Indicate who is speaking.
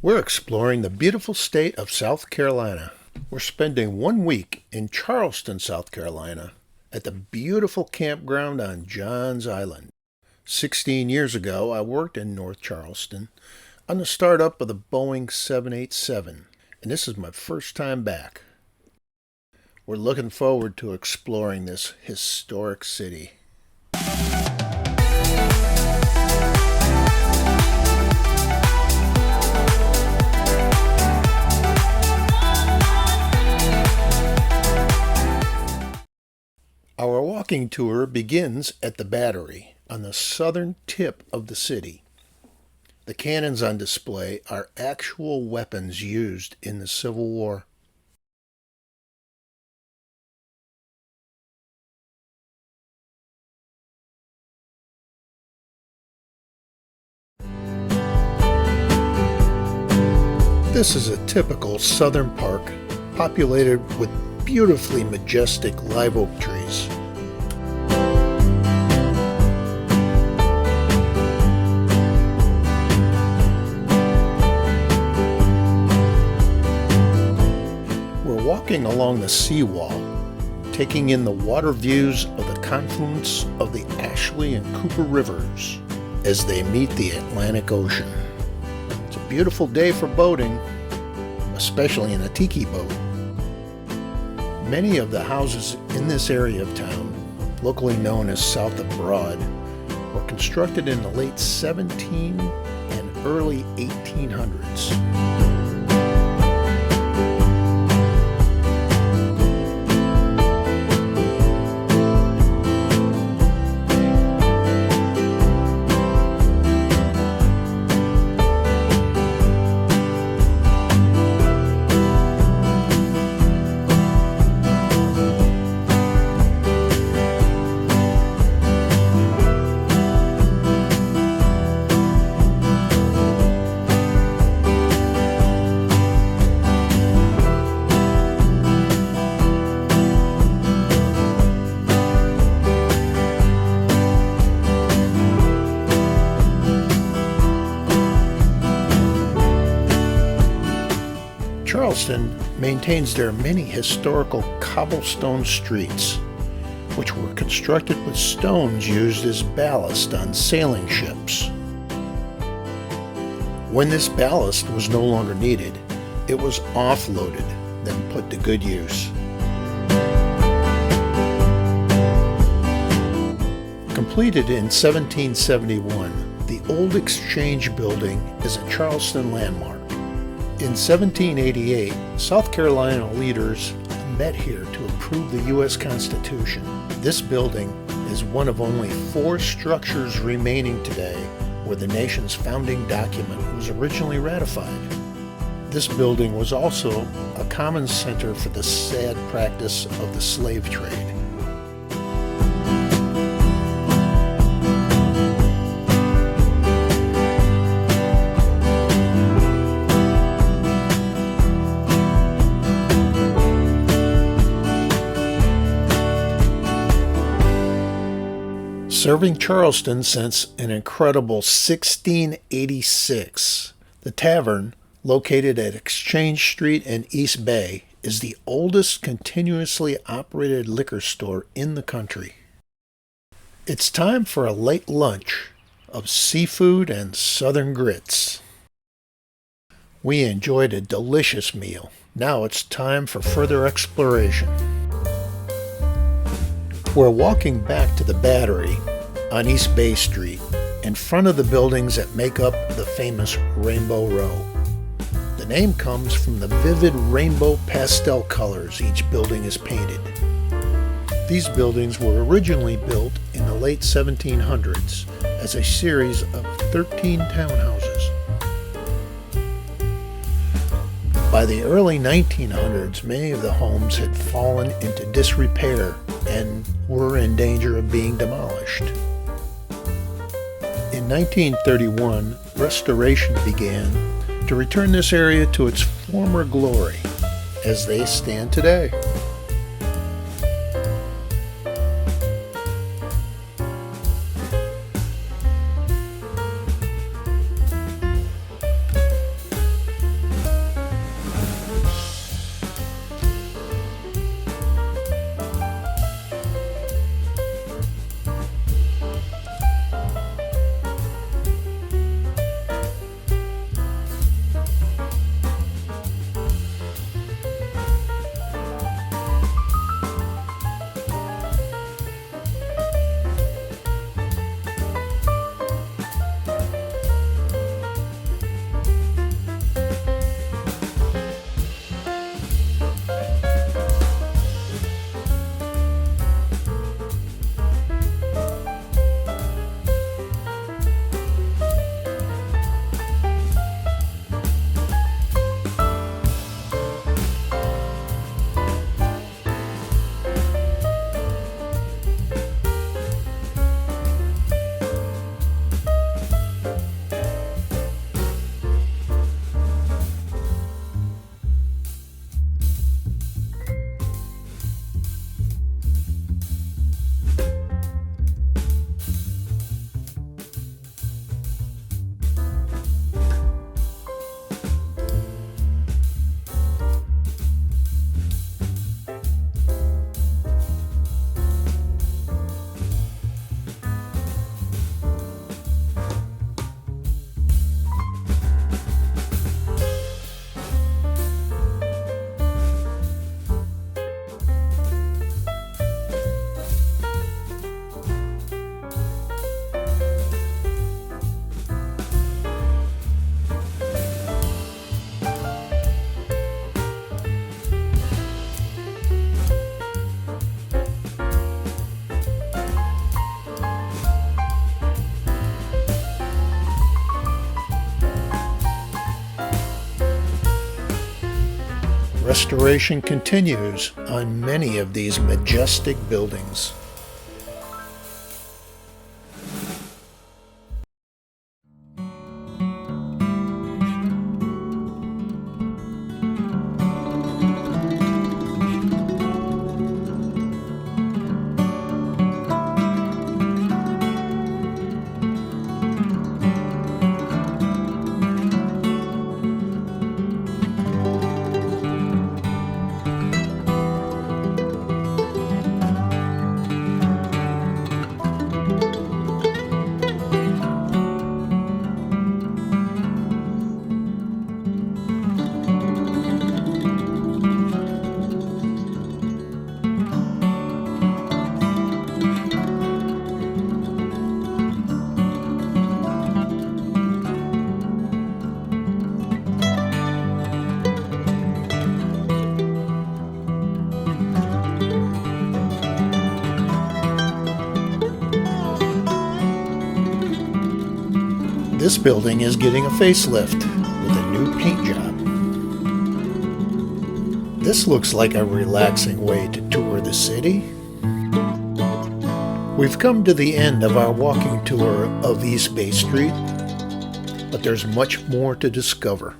Speaker 1: We're exploring the beautiful state of South Carolina. We're spending 1 week in Charleston, South Carolina, at the beautiful campground on Johns Island. 16 years ago, I worked in North Charleston on the startup of the Boeing 787, and this is my first time back. We're looking forward to exploring this historic city. Our walking tour begins at the Battery on the southern tip of the city. The cannons on display are actual weapons used in the Civil War. This is a typical southern park populated with beautifully majestic live oak trees. We're walking along the seawall, taking in the water views of the confluence of the Ashley and Cooper rivers as they meet the Atlantic Ocean. It's a beautiful day for boating, especially in a tiki boat. Many of the houses in this area of town, locally known as South of Broad, were constructed in the late 17 and early 1800s. Charleston maintains their many historical cobblestone streets, which were constructed with stones used as ballast on sailing ships. When this ballast was no longer needed, it was offloaded, then put to good use. Completed in 1771, the old Exchange Building is a Charleston landmark. In 1788, South Carolina leaders met here to approve the U.S. Constitution. This building is one of only 4 structures remaining today where the nation's founding document was originally ratified. This building was also a common center for the sad practice of the slave trade. Serving Charleston since an incredible 1686, the tavern, located at Exchange Street and East Bay, is the oldest continuously operated liquor store in the country. It's time for a late lunch of seafood and southern grits. We enjoyed a delicious meal. Now it's time for further exploration. We're walking back to the Battery on East Bay Street, in front of the buildings that make up the famous Rainbow Row. The name comes from the vivid rainbow pastel colors each building is painted. These buildings were originally built in the late 1700s as a series of 13 townhouses. By the early 1900s, many of the homes had fallen into disrepair and were in danger of being demolished. In 1931, restoration began to return this area to its former glory as they stand today. Restoration continues on many of these majestic buildings. This building is getting a facelift with a new paint job. This looks like a relaxing way to tour the city. We've come to the end of our walking tour of East Bay Street, but there's much more to discover.